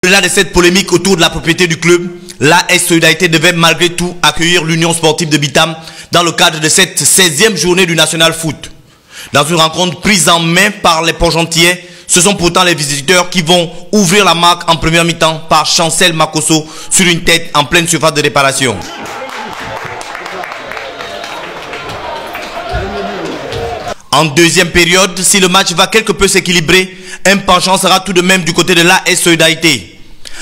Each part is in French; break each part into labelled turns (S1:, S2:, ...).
S1: Au-delà de cette polémique autour de la propriété du club, l'AS Solidarité devait malgré tout accueillir l'Union Sportive de Bitam dans le cadre de cette 16e journée du National Foot. Dans une rencontre prise en main par les Port-Gentilais, ce sont pourtant les visiteurs qui vont ouvrir la marque en première mi-temps par Chancel Makosso sur une tête en pleine surface de réparation. En deuxième période, si le match va quelque peu s'équilibrer, un penchant sera tout de même du côté de l'AS Solidarité.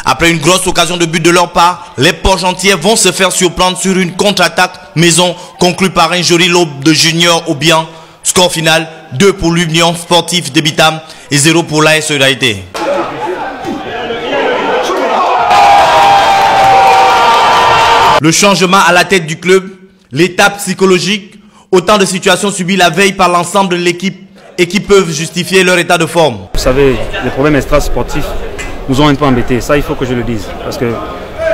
S1: Après une grosse occasion de but de leur part, les Port-Gentilais vont se faire surprendre sur une contre-attaque maison conclue par un joli lobe de Junior Obiang. Score final, 2 pour l'Union Sportive de Bitam et 0 pour l'AS Solidarité. Le changement à la tête du club, l'étape psychologique, autant de situations subies la veille par l'ensemble de l'équipe et qui peuvent justifier leur état de forme.
S2: Vous savez, les problèmes extra-sportifs nous ont un peu embêtés, ça il faut que je le dise. Parce que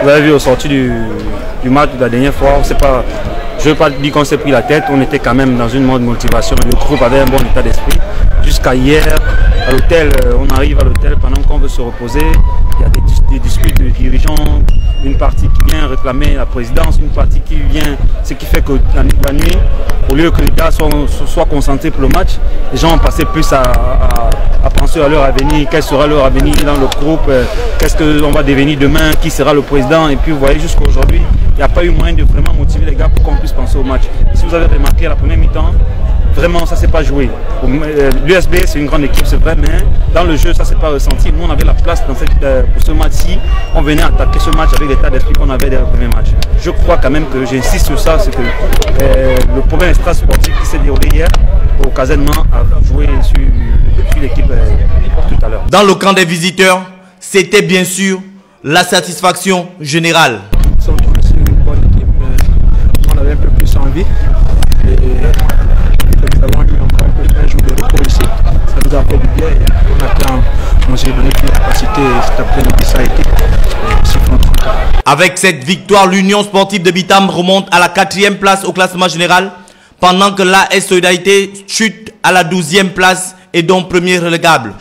S2: vous avez vu au sorti du match de la dernière fois, on sait pas, je ne veux pas dire qu'on s'est pris la tête, on était quand même dans une mode motivation, le groupe avait un bon état d'esprit. Jusqu'à hier, à l'hôtel, on arrive à l'hôtel pendant qu'on veut se reposer, il y a des disputes de dirigeants, une partie qui vient réclamer la présidence, une partie qui vient, ce qui fait que la nuit, au lieu que les gars soient concentrés pour le match, les gens ont passé plus à penser à leur avenir, quel sera leur avenir dans le groupe, qu'est-ce qu'on va devenir demain, qui sera le président, et puis vous voyez jusqu'à aujourd'hui, il n'y a pas eu moyen de vraiment motiver les gars pour qu'on puisse penser au match. Si vous avez remarqué à la première mi-temps, vraiment ça ne s'est pas joué. L'USB c'est une grande équipe, c'est vrai, mais dans le jeu ça ne s'est pas ressenti. Nous on avait la place pour ce match-ci, on venait attaquer ce match avec l'état d'esprit qu'on avait dès le premier match. Je crois quand même que j'insiste sur ça, c'est que le problème extra-sportif qui s'est déroulé hier au casernement a joué sur l'équipe tout à l'heure.
S1: Dans le camp des visiteurs, c'était bien sûr la satisfaction générale.
S3: C'est une bonne équipe, on avait un peu plus envie. Et nous avons eu encore un jour de repos ici, ça nous a fait du bien. On attend, on s'est donné plus de capacité cet après-midi, ça a été
S1: Avec cette victoire, l'Union Sportive de Bitam remonte à la 4e place au classement général, pendant que l'AS Solidarité chute à la 12e place et donc premier relégable.